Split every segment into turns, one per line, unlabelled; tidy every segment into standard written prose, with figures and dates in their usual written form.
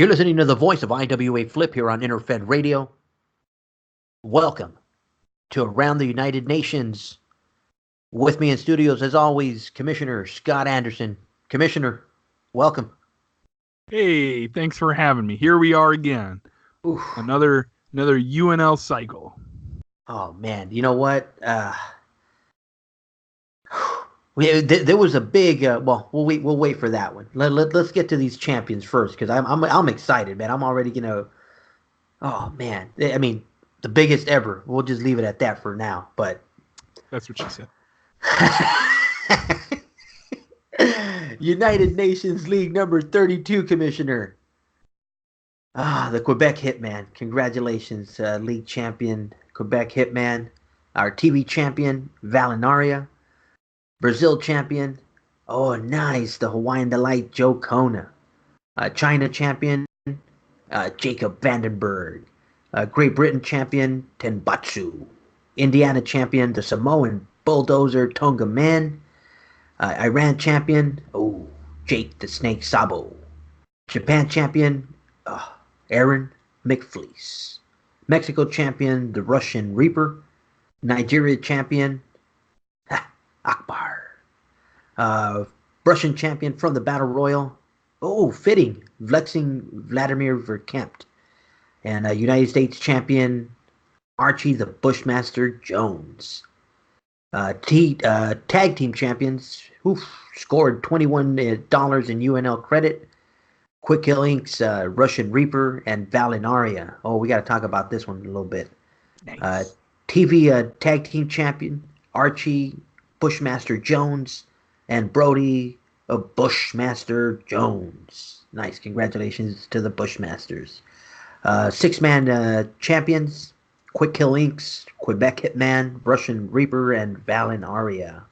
You're listening to the voice of IWA Flip here on Interfed Radio. Welcome to Around the United Nations. With me in studios, as always, Commissioner Scott Anderson. Commissioner, welcome.
Hey, thanks for having me. Here we are again.
Oof.
Another UNL cycle.
Oh man, you know what? There was a big. Well, we'll wait for that one. Let's get to these champions first because I'm excited, man. I'm already gonna. Oh man, I mean the biggest ever. We'll just leave it at that for now. But
that's what she said.
United Nations League number 32 commissioner. The Quebec Hitman. Congratulations, league champion Quebec Hitman. Our TV champion Valinaria. Brazil champion. Oh, nice. The Hawaiian Delight Joe Kona. China champion Jacob Vandenberg. Great Britain champion Tenbatsu. Indiana champion the Samoan Bulldozer Tonga Man. Iran champion, Jake the Snake Sabo. Japan champion, Aaron McFleece. Mexico champion, the Russian Reaper. Nigeria champion, Akbar. Russian champion from the Battle Royal. Fitting. Vlexing Vladimir Verkempt. And United States champion, Archie the Bushmaster Jones. Tag team champions scored $21 in UNL credit. Quick Kill Inc.'s Russian Reaper and Valinaria. We got to talk about this one a little bit.
Nice.
TV tag team champion Archie Bushmaster Jones and Brody of Bushmaster Jones. Nice. Congratulations to the Bushmasters. Six-man champions Quick Kill Inc.'s Quebec Hitman, Russian Reaper, and Valinaria.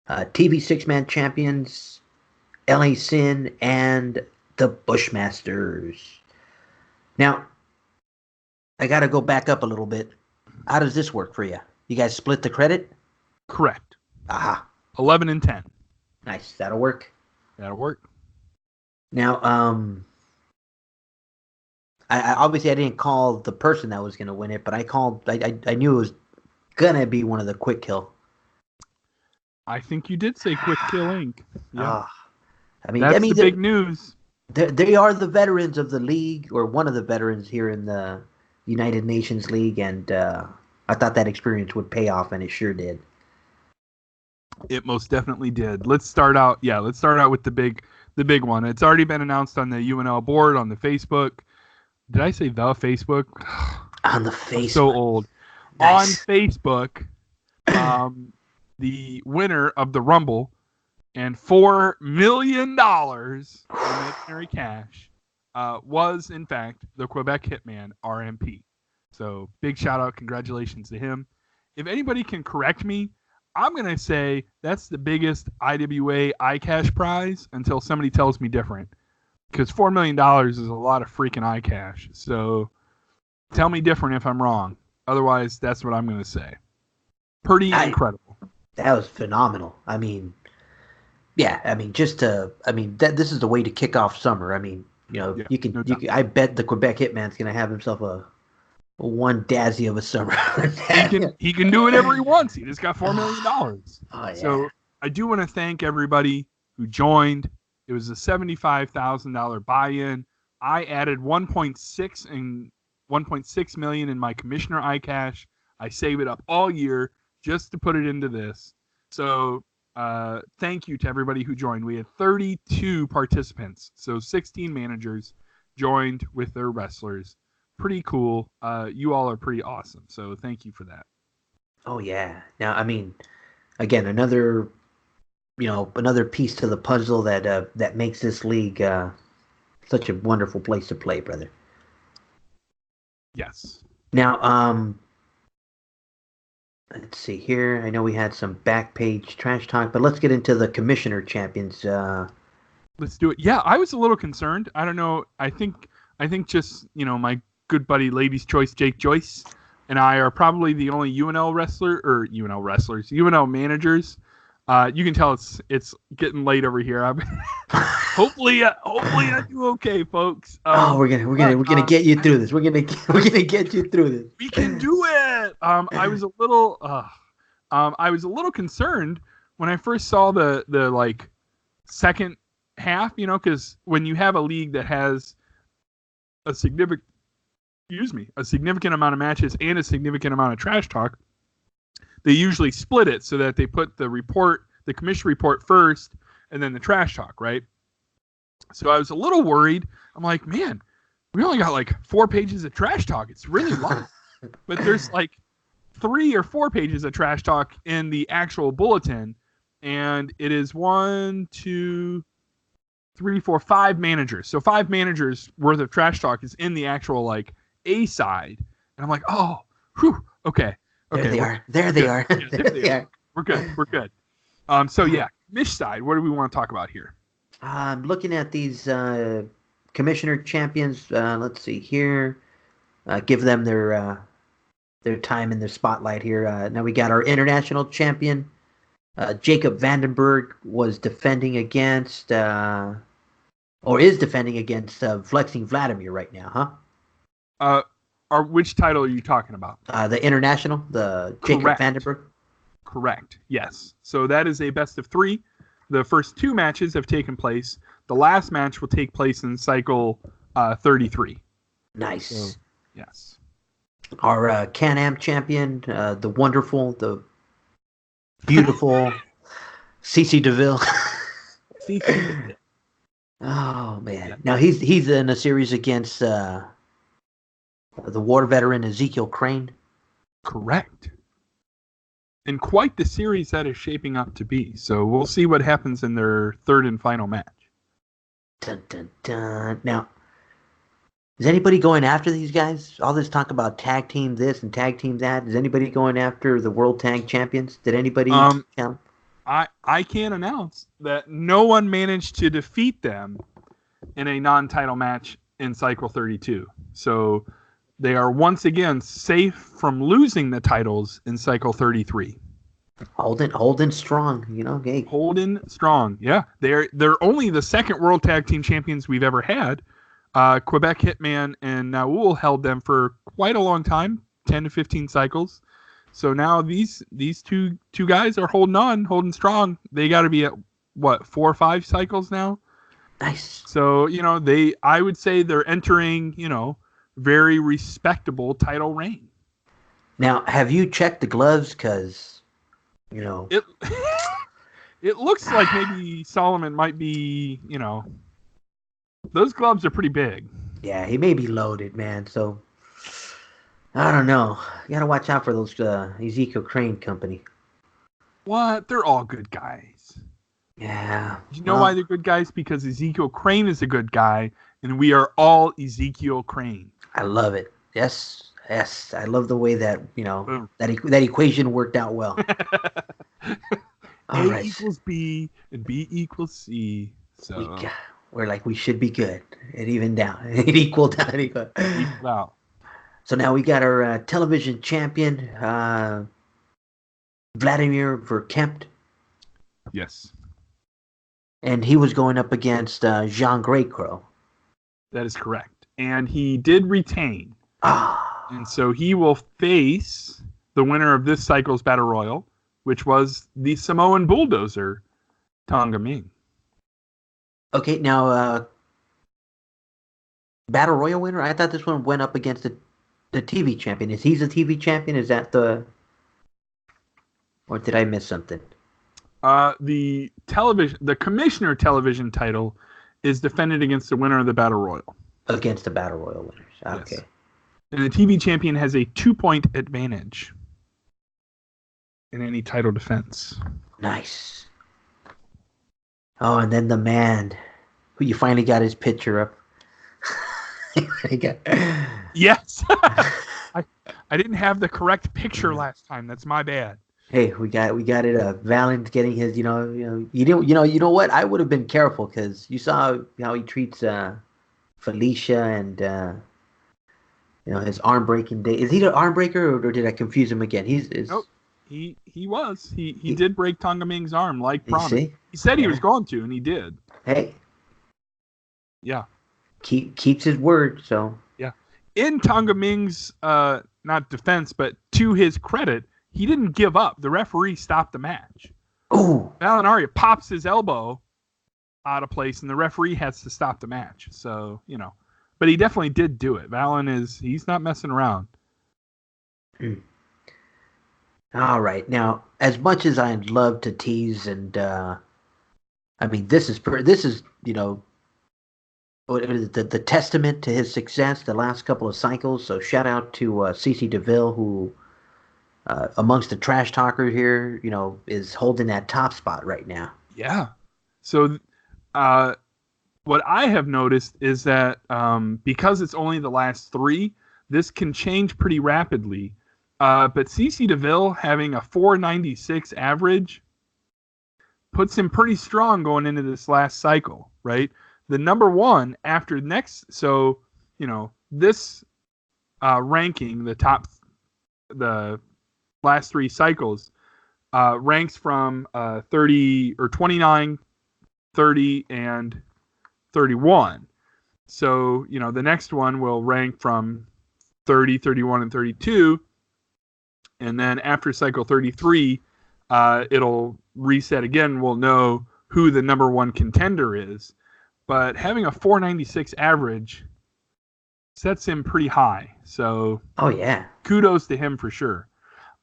TV six-man champions, LA Sin, and the Bushmasters. Now, I got to go back up a little bit. How does this work for you? You guys split the credit?
Correct.
Aha.
11 and 10.
Nice. That'll work.
That'll work.
Now, I obviously I didn't call the person that was going to win it, but I knew it was going to be one of the Quick Kill.
I think you did say Quick Kill Inc. Yeah.
That's
the big news.
They are the veterans of the league, or one of the veterans here in the United Nations League, and I thought that experience would pay off, and it sure did.
It most definitely did. Let's start out with the big one. It's already been announced on the UNL board, on the Facebook. Did I say the Facebook?
On the Facebook.
I'm so old.
Nice.
On Facebook, the winner of the Rumble and $4 million in imaginary cash was, in fact, the Quebec Hitman, RMP. So, big shout out, congratulations to him. If anybody can correct me, I'm going to say that's the biggest IWA iCash prize until somebody tells me different. Because $4 million is a lot of freaking iCash. So tell me different if I'm wrong. Otherwise, that's what I'm going to say. Pretty incredible.
That was phenomenal. I mean, yeah. I mean, this is the way to kick off summer. I mean, I bet the Quebec Hitman's going to have himself a one dazzy of a summer.
he can do whatever he wants. He just got $4 million.
Oh, yeah.
So I do want to thank everybody who joined. It was a $75,000 buy-in. I added 1.6 million in my commissioner iCash. I save it up all year just to put it into this. So thank you to everybody who joined. We had 32 participants, so 16 managers joined with their wrestlers. Pretty cool. You all are pretty awesome. So thank you for that.
Oh yeah. Now, I mean, again, another piece to the puzzle that makes this league such a wonderful place to play, brother.
Yes.
Now, let's see here. I know we had some back page trash talk, but let's get into the commissioner champions.
Let's do it. Yeah, I was a little concerned. I don't know. I think just, my good buddy Ladies Choice Jake Joyce and I are probably the only UNL managers. You can tell it's getting late over here. Hopefully I do okay, folks.
We're gonna get you through this. We're gonna get you through this.
We can do it. I was a little concerned when I first saw the like second half, because when you have a league that has a significant amount of matches and a significant amount of trash talk, they usually split it so that they put the commission report first and then the trash talk, right? So I was a little worried. I'm like, man, we only got like 4 pages of trash talk. It's really long. But there's like 3 or 4 pages of trash talk in the actual bulletin. And it is 1, 2, 3, 4, 5 managers. So 5 managers worth of trash talk is in the actual like A side. And I'm like, oh, whew, okay.
There they are. There they are.
Yeah, there they are. We're good. So yeah, Mish side, what do we want to talk about here?
I'm looking at these commissioner champions. Let's see here. Give them their time in their spotlight here. Now we got our international champion, Jacob Vandenberg, was defending against, or is defending against Flexing Vladimir right now, huh?
Which title are you talking about?
The international, the Jacob Vandenberg.
Correct. Yes. So that is a best of 3. The first 2 matches have taken place. The last match will take place in cycle 33.
Nice.
So, yes.
Our Can-Am champion, the wonderful, the beautiful CC DeVille. Oh man! Yeah. Now he's in a series against the war veteran Ezekiel Crane.
Correct. And quite the series that is shaping up to be. So we'll see what happens in their third and final match.
Dun, dun, dun. Now, is anybody going after these guys? All this talk about tag team this and tag team that. Is anybody going after the World Tag Champions? Did anybody count?
I can announce that no one managed to defeat them in a non-title match in Cycle 32. So they are once again safe from losing the titles in Cycle 33.
Holding strong, Hey.
Holding strong, yeah. They're only the second World Tag Team Champions we've ever had. Quebec Hitman and Naul held them for quite a long time, 10 to 15 cycles. So now these two guys are holding strong. They got to be at what, 4 or 5 cycles now?
Nice.
So I would say they're entering very respectable title reign.
Now, have you checked the gloves? Because
it it looks like maybe Solomon might be those gloves are pretty big.
Yeah, he may be loaded, man. So I don't know. You gotta watch out for those Ezekiel Crane company.
What? They're all good guys.
Yeah.
You know why they're good guys? Because Ezekiel Crane is a good guy, and we are all Ezekiel Crane.
I love it. Yes. I love the way that that equation worked out well.
A equals B and B equals C. So
we should be good. It evened out. It equaled out. It equaled out. So now we got our television champion, Vladimir Verkempt.
Yes.
And he was going up against Jean Greycrow.
That is correct. And he did retain.
Ah.
And so he will face the winner of this cycle's Battle Royal, which was the Samoan Bulldozer, Tonga Ming.
Okay, now, Battle Royal winner? I thought this one went up against the TV champion. Is he the TV champion? Is that or did I miss something?
The Commissioner television title is defended against the winner of the Battle Royal.
Against the Battle Royal winners. Okay. Yes.
And the TV champion has a 2-point advantage in any title defense.
Nice. Oh, and then the man who you finally got his picture up.
Yes. I didn't have the correct picture last time. That's my bad.
Hey, we got it. Valen's getting his. You know what? I would have been careful because you saw how he treats Felicia and his arm breaking day. Is he the arm breaker or did I confuse him again?
Nope. He was. He did break Tonga Ming's arm like promised. He said he was going to, and he did.
Hey,
Yeah.
Keeps his word. So
Yeah. In Tonga Ming's not defense, but to his credit, he didn't give up. The referee stopped the match.
oh,
Valinaria pops his elbow out of place, and the referee has to stop the match. So, but he definitely did do it. He's not messing around.
all right. Now, as much as I'd love to tease, and I mean, this is the testament to his success the last couple of cycles. So shout out to CC DeVille, who amongst the trash talkers here, is holding that top spot right now.
Yeah. So, what I have noticed is that because it's only the last 3, this can change pretty rapidly. But CC DeVille having a 496 average puts him pretty strong going into this last cycle, right? The number 1 after next, so this ranking, the last 3 cycles, ranks from 30 or 29, 30, and 31. So, the next one will rank from 30, 31, and 32. And then after cycle 33, it'll reset again. We'll know who the number 1 contender is. But having a 496 average sets him pretty high. So,
oh yeah,
kudos to him for sure.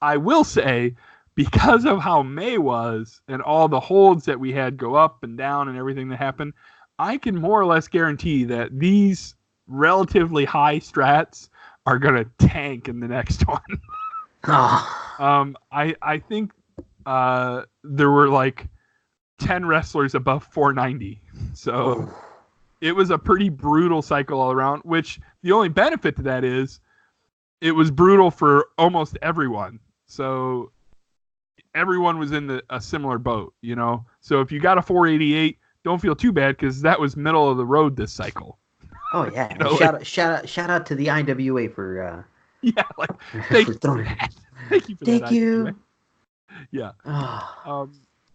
I will say, because of how May was and all the holds that we had go up and down and everything that happened, I can more or less guarantee that these relatively high strats are going to tank in the next one.
Oh.
I think there were like 10 wrestlers above 490. So it was a pretty brutal cycle all around, which the only benefit to that is it was brutal for almost everyone. So everyone was in a similar boat, So if you got a 488, don't feel too bad because that was middle of the road this cycle.
Oh yeah! Shout out to the IWA for
yeah, like thank
you for that.
Thank you for
thank
that.
You.
IWA. Yeah.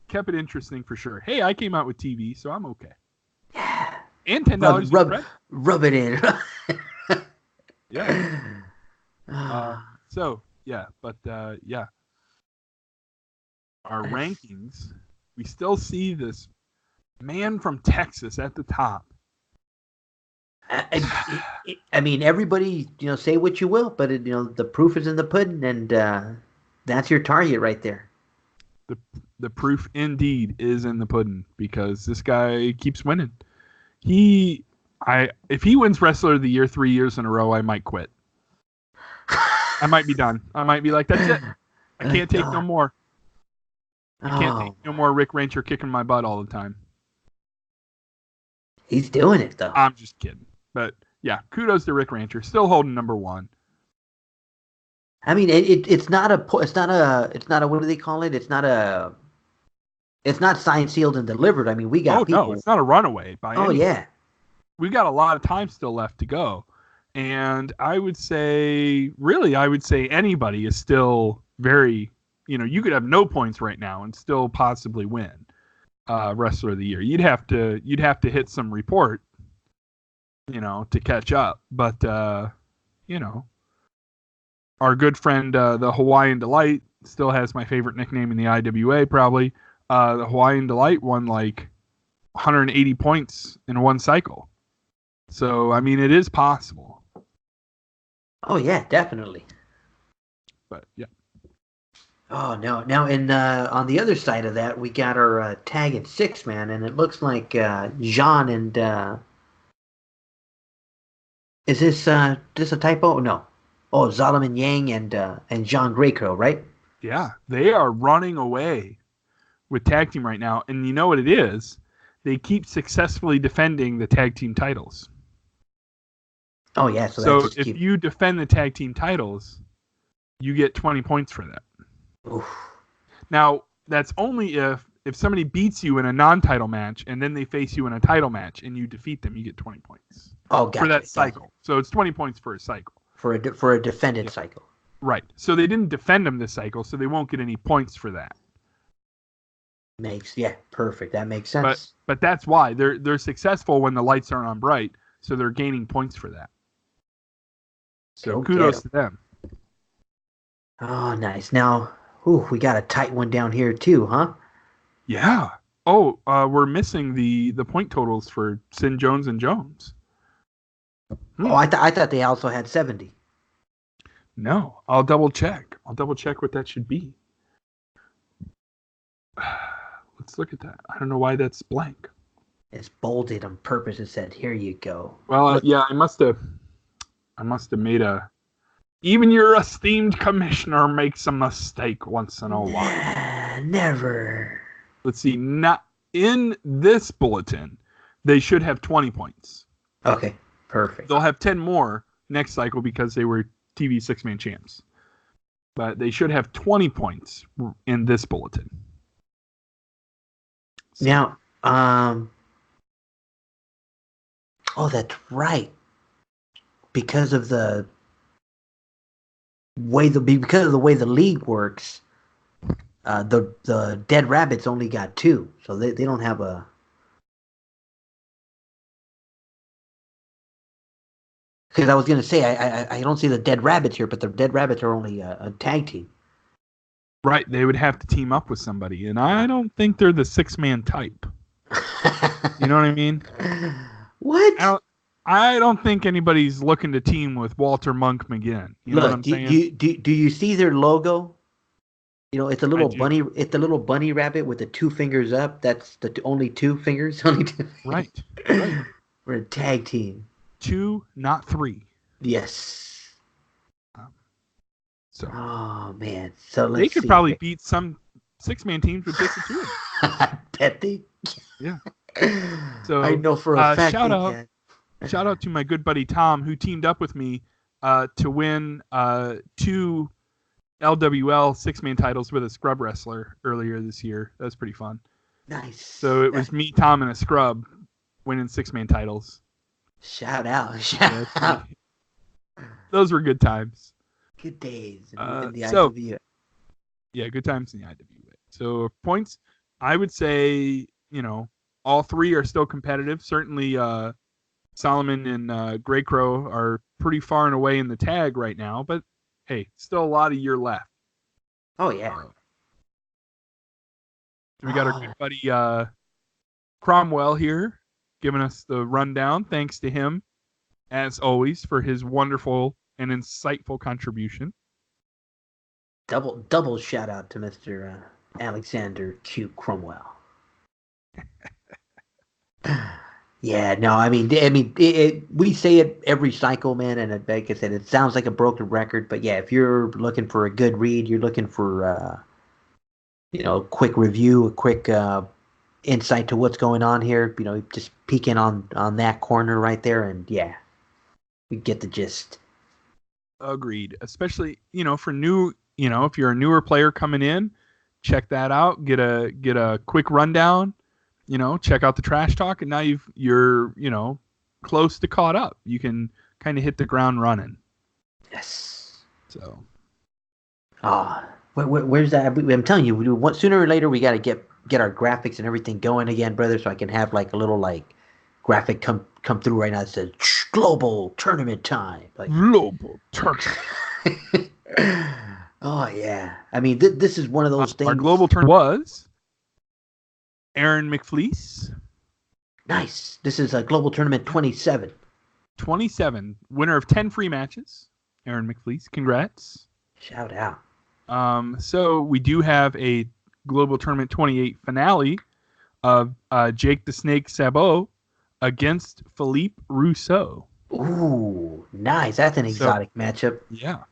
Kept it interesting for sure. Hey, I came out with TV, so I'm okay.
Yeah.
And $10.
Rub it in.
Yeah. So yeah, but yeah. Our rankings, we still see this man from Texas at the top.
I mean, everybody, say what you will, but the proof is in the pudding, and that's your target right there.
The proof indeed is in the pudding because this guy keeps winning. If he wins Wrestler of the Year 3 years in a row, I might quit. I might be done. I might be like, that's it. I can't take no more. I can't take no more Rick Rancher kicking my butt all the time.
He's doing it though.
I'm just kidding. But yeah, kudos to Rick Rancher, still holding number 1.
I mean, it's not a what do they call it? It's not signed, sealed, and delivered. I mean, we got people.
No, it's not a runaway by any means.
Yeah.
We got a lot of time still left to go. And I would say anybody is still very, you could have no points right now and still possibly win Wrestler of the Year. You'd have to hit some report, to catch up. But, our good friend, the Hawaiian Delight, still has my favorite nickname in the IWA, probably. The Hawaiian Delight won like 180 points in one cycle. So, I mean, it is possible.
Oh, yeah, definitely.
But, yeah.
Oh, no. Now, on the other side of that, we got our tag at 6-man, and it looks like Jean and... is this a typo? No. Oh, Solomon Yang and John Greycrow, right?
Yeah, they are running away with tag team right now. And you know what it is? They keep successfully defending the tag team titles.
Oh, yeah.
So if you defend the tag team titles, you get 20 points for that.
Oof.
Now, that's only if somebody beats you in a non-title match and then they face you in a title match and you defeat them, you get 20 points.
Oh, gotcha.
For that cycle. So it's 20 points for a cycle.
For a defended cycle.
Right. So they didn't defend them this cycle, so they won't get any points for that.
Perfect. That makes
But
sense.
that's why they're successful when the lights aren't on bright, so they're gaining points for that. So
Go get
kudos
'em.
to them.
Oh, nice. Now, we got a tight one down here too, huh?
Yeah. Oh, we're missing the point totals for Sin, Jones, and Jones.
Oh, I thought they also had 70.
No, I'll double check. I'll double check what that should be. Let's look at that. I don't know why that's blank.
It's bolded on purpose and said, "Here you go."
Well, yeah, I must have made a. Even your esteemed commissioner makes a mistake once in a while.
Never.
Let's see. Not in this bulletin, they should have 20 points.
Okay, perfect.
They'll have 10 more next cycle because they were TV six-man champs. But they should have 20 points in this bulletin.
So. Now, oh, that's right. Because of the way the league works, the Dead Rabbits only got 2, so they don't have a. Because I was gonna say I don't see the Dead Rabbits here, but the Dead Rabbits are only a tag team.
Right, they would have to team up with somebody, and I don't think they're the 6-man type. You know what I mean?
What?
I don't think anybody's looking to team with Walter Monk McGinn. You know what I'm saying?
Do you see their logo? You know, it's a little bunny. It's a little bunny rabbit with the 2 fingers up. That's the only 2 fingers. Only 2 fingers.
Right.
We're a tag team.
2, not 3.
Yes.
So.
Oh man. So
they could probably beat some 6-man teams with just the 2 of them.
I bet they.
Yeah. So
I know for a fact.
Shout out to my good buddy Tom, who teamed up with me to win 2 LWL 6-man titles with a scrub wrestler earlier this year. That was pretty fun.
Nice.
So it was me, Tom, and a scrub winning 6-man titles.
Shout out.
Those were good times.
Good days in the IWA.
Yeah, good times in the IWA. So points, I would say, all 3 are still competitive. Certainly Solomon and Grey Crow are pretty far and away in the tag right now, but hey, still a lot of year left.
Oh, yeah.
We got our good buddy Cromwell here giving us the rundown. Thanks to him, as always, for his wonderful and insightful contribution.
Double shout out to Mr. Alexander Q. Cromwell. Yeah, no, I mean, we say it every cycle, man, and like I said, it sounds like a broken record, but yeah, if you're looking for a good read, you're looking for, a quick review, a quick insight to what's going on here, just peeking on that corner right there, and yeah, we get the gist.
Agreed. Especially, for new, if you're a newer player coming in, check that out, get a quick rundown. Check out the trash talk, and now you're close to caught up. You can kind of hit the ground running.
Yes.
So.
Where's that? I'm telling you, sooner or later we got to get our graphics and everything going again, brother. So I can have like a little graphic come through right now that says global tournament time.
Global tournament.
Oh yeah. I mean, this is one of those things.
Our global tournament was Aaron McFleece.
Nice. This is a global tournament 27.
27. Winner of 10 free matches. Aaron McFleece. Congrats.
Shout out.
So we do have a global tournament 28 finale of Jake the Snake Sabot against Philippe Rousseau.
Ooh, nice. That's an exotic matchup.
Yeah.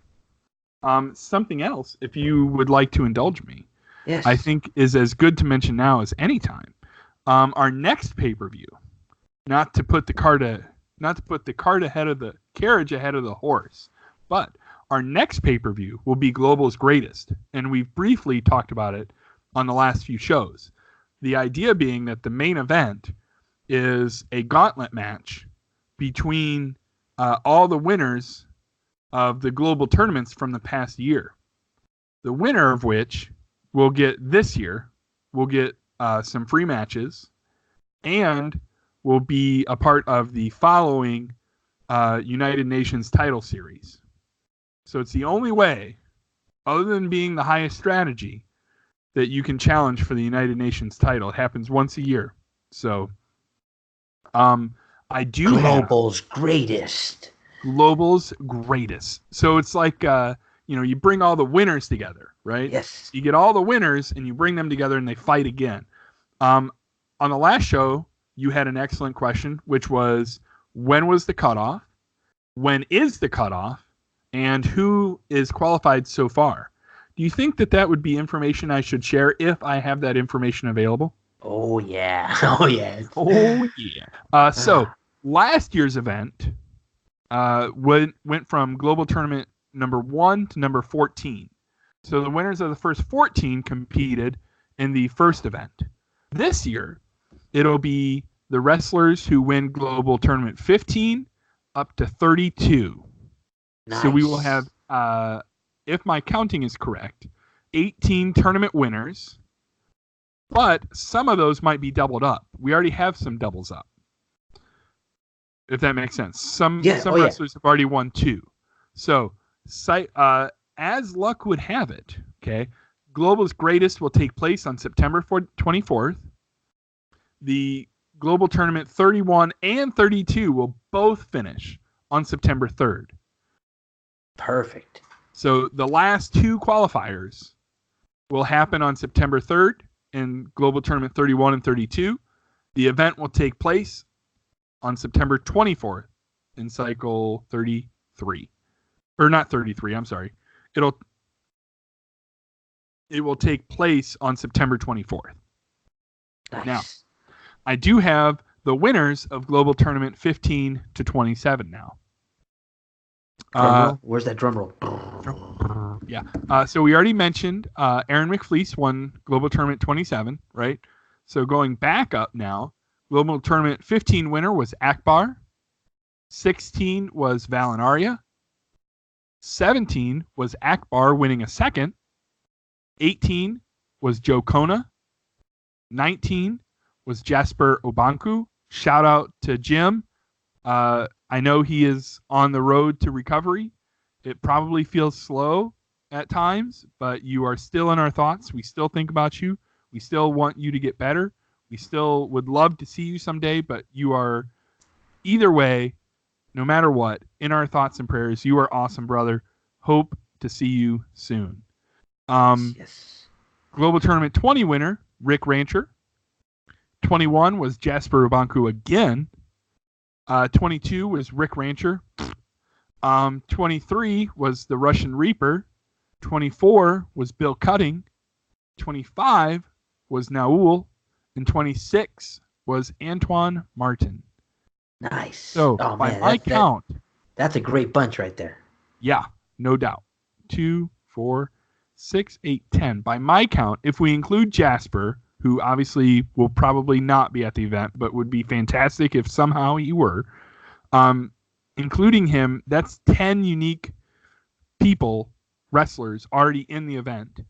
Something else, if you would like to indulge me.
Yes.
I think is as good to mention now as any time. Our next pay-per-view, not to put the carriage ahead of the horse, but our next pay-per-view will be Global's Greatest, and we've briefly talked about it on the last few shows. The idea being that the main event is a gauntlet match between all the winners of the global tournaments from the past year. The winner of which will get some free matches, and will be a part of the following United Nations title series. So it's the only way, other than being the highest strategy, that you can challenge for the United Nations title. It happens once a year. So I do
Global's greatest.
Global's greatest. So it's like, you bring all the winners together, right?
Yes.
You get all the winners and you bring them together and they fight again. On the last show, you had an excellent question, which was, when was the cutoff? When is the cutoff? And who is qualified so far? Do you think that would be information I should share if I have that information available?
Oh, yeah. Oh, yeah.
Oh, yeah. So last year's event went from Global Tournament number 1 to number 14. So the winners of the first 14 competed in the first event. This year, it'll be the wrestlers who win Global Tournament 15 up to 32.
Nice.
So we will have, if my counting is correct, 18 tournament winners, but some of those might be doubled up. We already have some doubles up, if that makes sense. Some wrestlers have already won 2. So, as luck would have it, okay, Global's Greatest will take place on September 24th. The Global Tournament 31 and 32 will both finish on September 3rd.
Perfect.
So the last 2 qualifiers will happen on September 3rd in Global Tournament 31 and 32. The event will take place on September 24th in Cycle 33. Or not 33, I'm sorry. It will take place on September 24th.
Nice.
Now, I do have the winners of Global Tournament 15 to 27 now.
Where's that drum roll?
Yeah. So we already mentioned Aaron McFleece won Global Tournament 27, right? So going back up now, Global Tournament 15 winner was Akbar. 16 was Valinaria. 17 was Akbar winning a second. 18 was Joe Kona. 19 was Jasper Obanku. Shout out to Jim. I know he is on the road to recovery. It probably feels slow at times, but you are still in our thoughts. We still think about you. We still want you to get better. We still would love to see you someday, but you are, either way, no matter what, in our thoughts and prayers. You are awesome, brother. Hope to see you soon.
Yes.
Global Tournament 20 winner, Rick Rancher. 21 was Jasper Ubanku again. 22 was Rick Rancher. 23 was the Russian Reaper. 24 was Bill Cutting. 25 was Naul. And 26 was Antoine Martin.
Nice.
So, by my count...
That's a great bunch right there.
Yeah, no doubt. 2, 4, 6, 8, 10. By my count, if we include Jasper, who obviously will probably not be at the event, but would be fantastic if somehow he were, including him, that's 10 unique people, wrestlers, already in the event.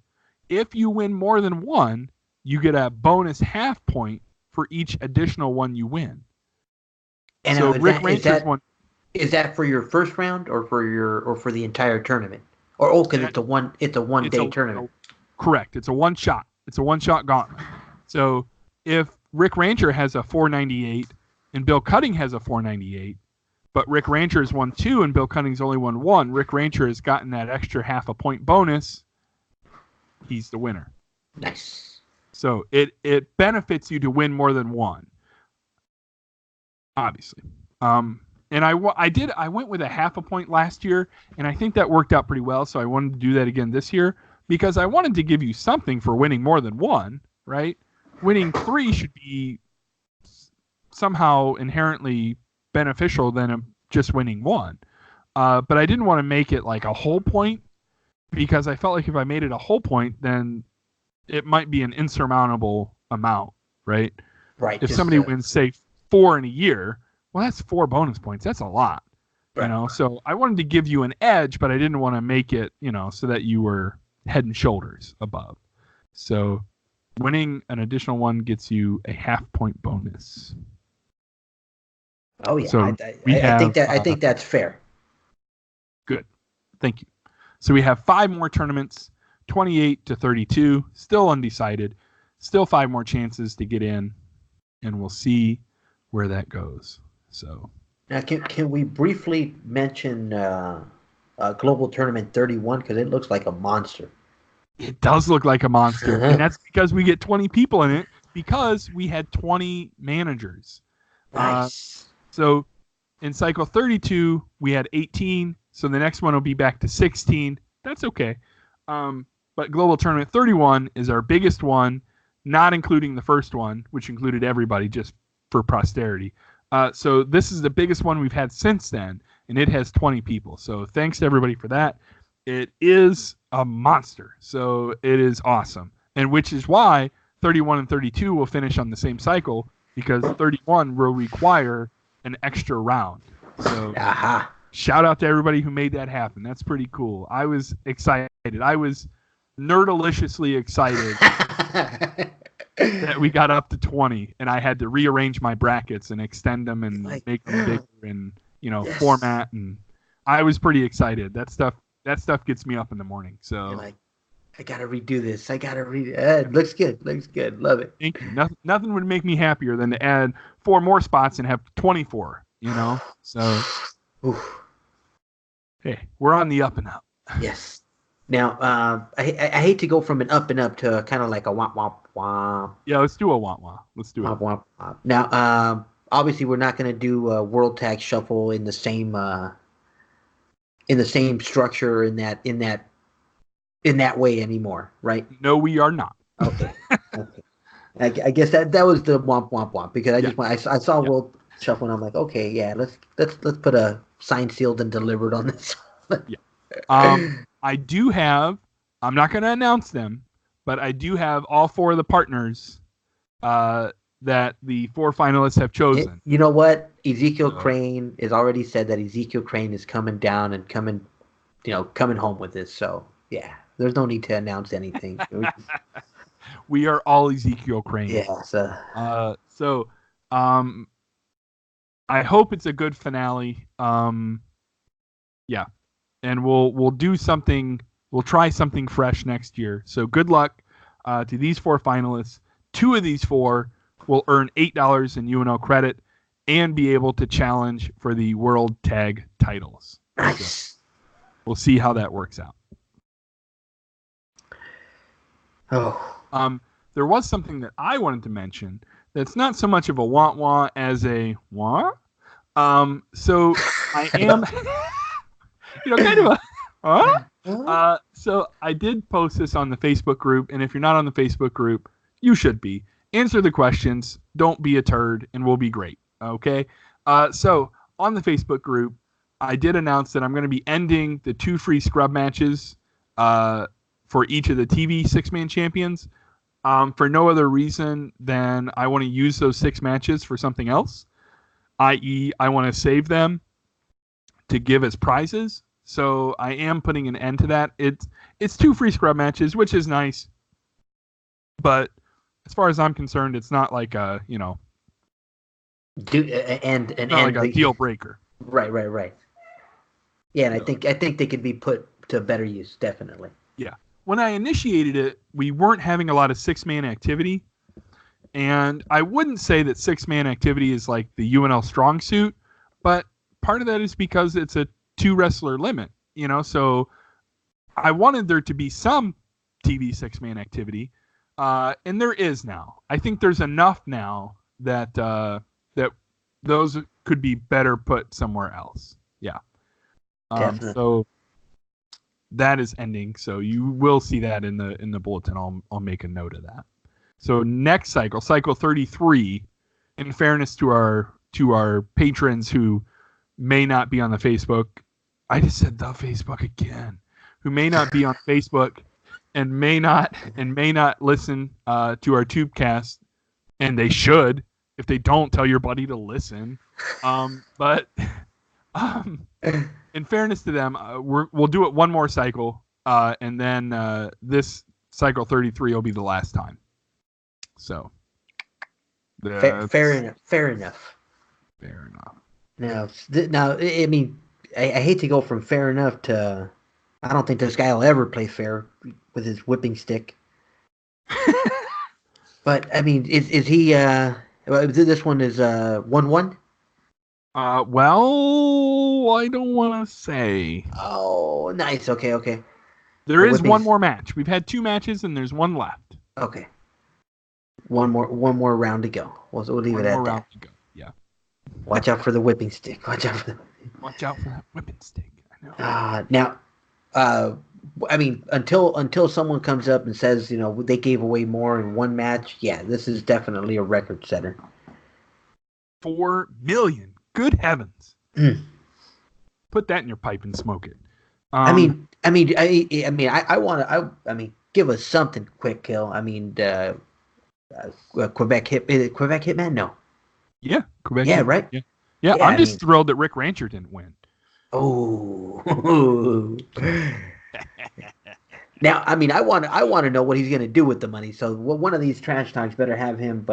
If you win more than one, you get a bonus half point for each additional one you win.
And
so Rick Rancher's one.
Is that for your first round or for the entire tournament? Or because it's a one day tournament.
Correct. It's a one shot. It's a one shot gauntlet. So if Rick Rancher has a 498 and Bill Cutting has a 498, but Rick Rancher has won 2 and Bill Cutting's only won 1, Rick Rancher has gotten that extra half a point bonus. He's the winner.
Nice.
So it benefits you to win more than one. Obviously. And I went with a half a point last year, and I think that worked out pretty well, so I wanted to do that again this year because I wanted to give you something for winning more than one, right? Winning 3 should be somehow inherently beneficial than just winning 1. But I didn't want to make it like a whole point because I felt like if I made it a whole point, then it might be an insurmountable amount, right?
Right.
If somebody wins, say, 4 in a year, well, that's 4 bonus points. That's a lot, right. So I wanted to give you an edge, but I didn't want to make it, so that you were head and shoulders above. So Winning an additional one gets you a half-point bonus.
Oh yeah,
So
I think that's fair.
Good, thank you. So we have 5 more tournaments, 28 to 32, still undecided, still 5 more chances to get in, and we'll see where that goes. So
now, can we briefly mention Global Tournament 31 because it looks like a monster.
It does look like a monster, and that's because we get 20 people in it because we had 20 managers.
Nice.
So in cycle 32, we had 18, so the next one will be back to 16. That's okay. But Global Tournament 31 is our biggest one, not including the first one, which included everybody just for posterity. So this is the biggest one we've had since then, and it has 20 people. So thanks to everybody for that. It is a monster, so it is awesome. And which is why 31 and 32 will finish on the same cycle, because 31 will require an extra round. So shout out to everybody who made that happen. That's pretty cool. I was excited. I was nerdaliciously excited that we got up to 20, and I had to rearrange my brackets and extend them and make them bigger and format. And I was pretty excited. That stuff gets me up in the morning. So
I gotta redo this. I gotta read it. It looks good. Looks good. Love it.
Thank you. Nothing would make me happier than to add 4 more spots and have 24. So hey, we're on the up and up.
Yes. Now, I hate to go from an up and up to kind of like a womp womp womp.
Yeah, let's do a womp womp. Let's do
womp, womp, womp. Now, obviously, we're not going to do a World Tag Shuffle in the same structure in that way anymore, right?
No, we are not.
Okay. I guess that was the womp womp womp because I saw World Shuffle and I'm like, okay, yeah, let's put a signed, sealed, and delivered on this.
I do have. I'm not going to announce them, but I do have all 4 of the partners that the 4 finalists have chosen.
You know what? Ezekiel Crane has already said that Ezekiel Crane is coming down and coming home with this. So yeah, there's no need to announce anything.
We are all Ezekiel Crane.
Yeah.
So I hope it's a good finale. Yeah, and we'll do something. We'll try something fresh next year. So good luck to these 4 finalists. 2 of these 4 will earn $8 in UNO credit and be able to challenge for the World Tag titles.
Nice.
So we'll see how that works out.
Oh.
There was something that I wanted to mention that's not so much of a wah-wah as a wah. So I am, kind of a, so I did post this on the Facebook group, and if you're not on the Facebook group, you should be. Answer the questions, don't be a turd, and we'll be great, okay? So on the Facebook group, I did announce that I'm going to be ending the 2 free scrub matches for each of the TV 6-man champions for no other reason than I want to use those 6 matches for something else, i.e. I want to save them to give as prizes. So I am putting an end to that. It's 2 free scrub matches, which is nice. But as far as I'm concerned, it's not like a, not like a deal breaker.
Right. Yeah, and I think they could be put to better use, definitely.
Yeah. When I initiated it, we weren't having a lot of 6-man activity. And I wouldn't say that 6-man activity is like the UNL strong suit, but part of that is because it's a 2-wrestler limit, so I wanted there to be some TV 6-man activity, and there is now. I think there's enough now that that those could be better put somewhere else. Yeah. So that is ending. So you will see that in the bulletin. I'll make a note of that. So next cycle 33. In fairness to our patrons who may not be on the Facebook, I just said the Facebook again, who may not be on Facebook and may not listen to our Tubecast, and they should. If they don't, tell your buddy to listen. But in fairness to them, we'll do it one more cycle, and then this cycle 33 will be the last time. So,
Fair enough. Fair enough.
Fair enough.
Now, I mean, I hate to go from fair enough to I don't think this guy will ever play fair with his whipping stick. But I mean, is he? This one is 1-1.
Well, I don't want to say.
Oh, nice. Okay.
There is one more match. We've had 2 matches, and there's one left.
Okay. One more round to go. We'll leave it at that. One more round to go.
Yeah.
Watch out for the whipping stick. Watch out for
that whipping stick. I know.
Now, I mean, until someone comes up and says, they gave away more in one match, yeah, this is definitely a record setter.
4 million. Good heavens. Put that in your pipe and smoke it.
I mean, I want to. Give us something quick, Kill. I mean, Quebec Hitman. No.
Yeah, Quebec.
Yeah,
Hitman.
right.
Yeah. I'm just thrilled that Rick Rancher didn't win.
Oh. Now, I mean, I want to know what he's going to do with the money. So one of these trash talks better have him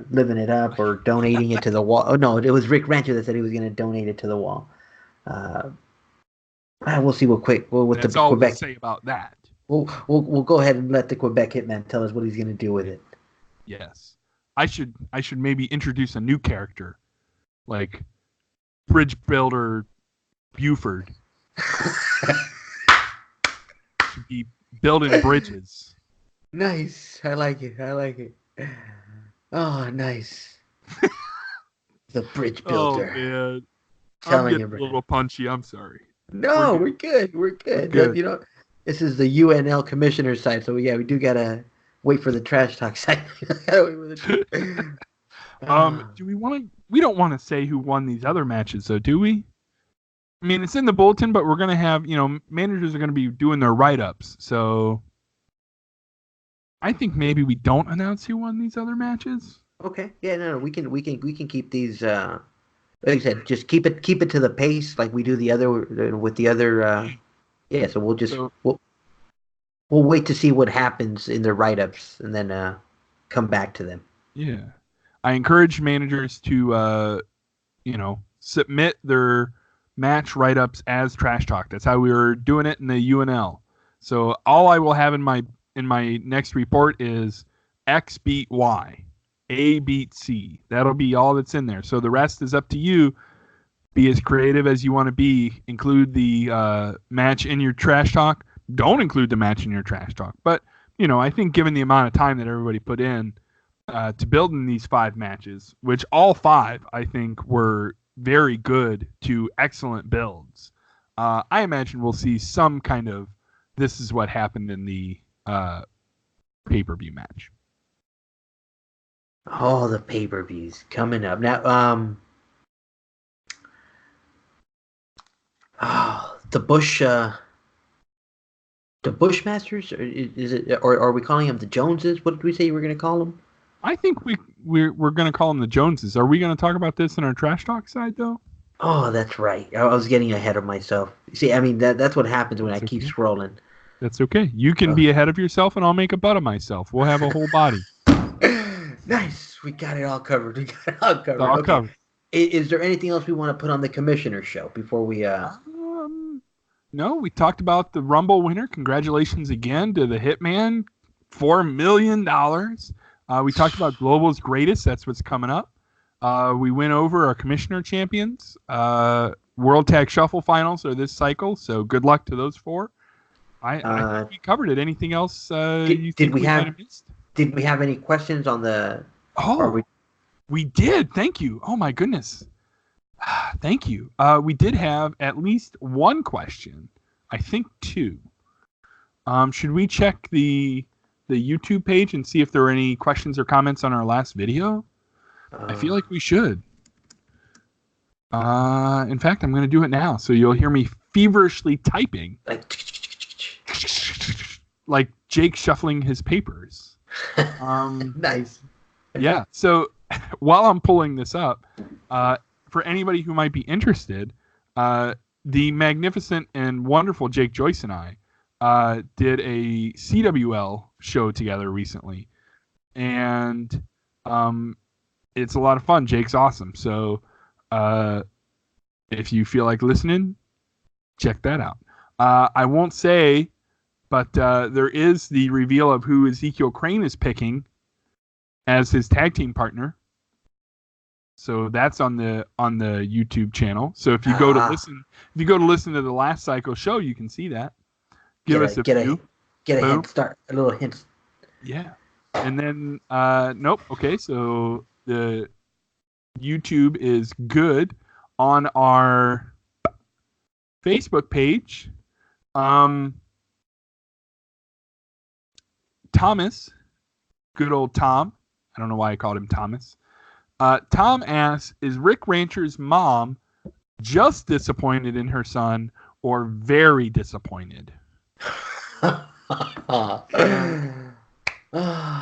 living it up or donating it to the wall. Oh no, it was Rick Rancher that said he was going to donate it to the wall. We'll see
That's all Quebec. We'll say about that.
We'll go ahead and let the Quebec Hitman tell us what he's going to do with it.
Yes, I should maybe introduce a new character, like Bridge Builder Buford. Should be building bridges.
Nice. I like it. Oh, nice. The bridge builder.
Oh, man. I'm getting a little punchy. I'm sorry.
No, we're good. We're good. This is the UNL commissioner side, so we do gotta wait for the trash talk side.
Do we want to? We don't want to say who won these other matches, though, do we? I mean, it's in the bulletin, but we're gonna have managers are gonna be doing their write-ups, so I think maybe we don't announce who won these other matches.
Okay. Yeah. No. We can keep these. Like I said, just keep it to the pace like we do the other with the other. Yeah. So we'll wait to see what happens in their write-ups and then come back to them.
Yeah. I encourage managers to submit their match write-ups as trash talk. That's how we were doing it in the UNL. So all I will have in my next report is X beat Y, A beat C. That'll be all that's in there. So the rest is up to you. Be as creative as you want to be. Include the match in your trash talk. Don't include the match in your trash talk. But I think given the amount of time that everybody put in to building these 5 matches, which all 5 I think were very good to excellent builds, I imagine we'll see some kind of this is what happened in the pay-per-view match.
All the pay-per-views coming up now. The Bushmasters, or are we calling them the Joneses? What did we say you were going to call them?
I think we're going to call them the Joneses. Are we going to talk about this in our trash talk side though?
Oh, that's right. I was getting ahead of myself. See, I mean that's what happens when I keep scrolling.
That's okay. You can be ahead of yourself, and I'll make a butt of myself. We'll have a whole body.
Nice. We got it all covered.
It's all covered.
Is there anything else we want to put on the commissioner show before we?
No, we talked about the Rumble winner. Congratulations again to the Hitman, $4 million. We talked about Global's Greatest. That's what's coming up. We went over our commissioner champions. World Tag Shuffle finals are this cycle, so good luck to those 4. I think we covered it. Anything else
did we have any questions on the...
Oh, we did. Thank you. Oh, my goodness. Thank you. We did have at least one question. I think 2. Should we check the YouTube page and see if there are any questions or comments on our last video? I feel like we should. In fact, I'm going to do it now, so you'll hear me feverishly typing. Like Jake shuffling his papers.
Nice.
Yeah, so while I'm pulling this up, for anybody who might be interested, the magnificent and wonderful Jake Joyce and I did a CWL show together recently. and it's a lot of fun. Jake's awesome. So if you feel like listening, check that out. I won't say, but there is the reveal of who Ezekiel Crane is picking as his tag team partner. So that's on the YouTube channel. So if you go to listen to the Last Cycle show, you can see that. Give us a view.
Get a hint start, a little hint.
Yeah. And then nope. Okay, so the YouTube is good on our Facebook page. Thomas, good old Tom. I don't know why I called him Thomas. Tom asks, is Rick Rancher's mom just disappointed in her son or very disappointed?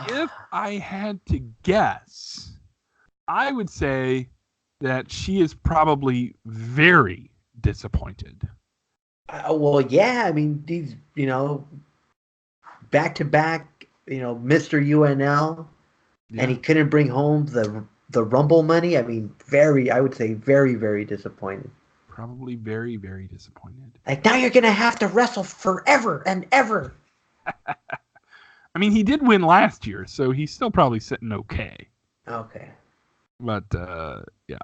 If I had to guess, I would say that she is probably very disappointed.
Well, yeah, I mean, these, back-to-back, Mr. UNL, and he couldn't bring home the Rumble money. I mean, I would say very, very disappointed.
Probably very, very disappointed.
Like, now you're going to have to wrestle forever and ever.
I mean, he did win last year, so he's still probably sitting okay.
Okay.
But, yeah.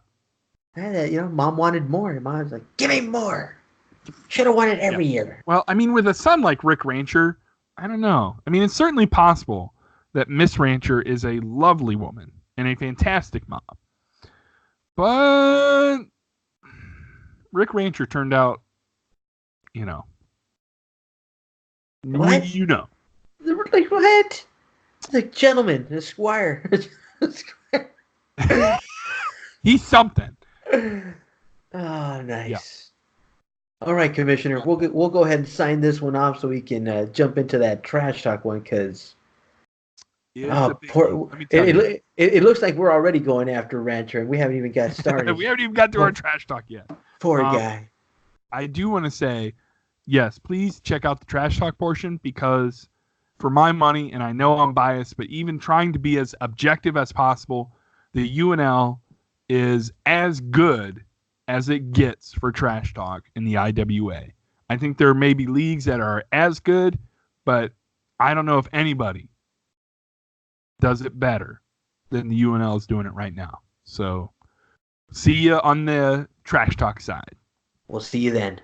And, Mom wanted more. Mom was like, give me more. Should have won it every year.
Well, I mean, with a son like Rick Rancher, I don't know. I mean, it's certainly possible that Miss Rancher is a lovely woman and a fantastic mom. But Rick Rancher turned out,
What? Like, what? Like, gentleman, a squire.
He's something.
Oh, nice. Yeah. All right, Commissioner. We'll go ahead and sign this one off so we can jump into that trash talk one, because it looks like we're already going after Rancher, and we haven't even got started.
We haven't even got to our trash talk yet.
Poor guy.
I do want to say, yes, please check out the trash talk portion, because for my money, and I know I'm biased, but even trying to be as objective as possible, the UNL is as good as it gets for trash talk in the IWA. I think there may be leagues that are as good, but I don't know if anybody does it better than the UNL is doing it right now. So see you on the trash talk side.
We'll see you then.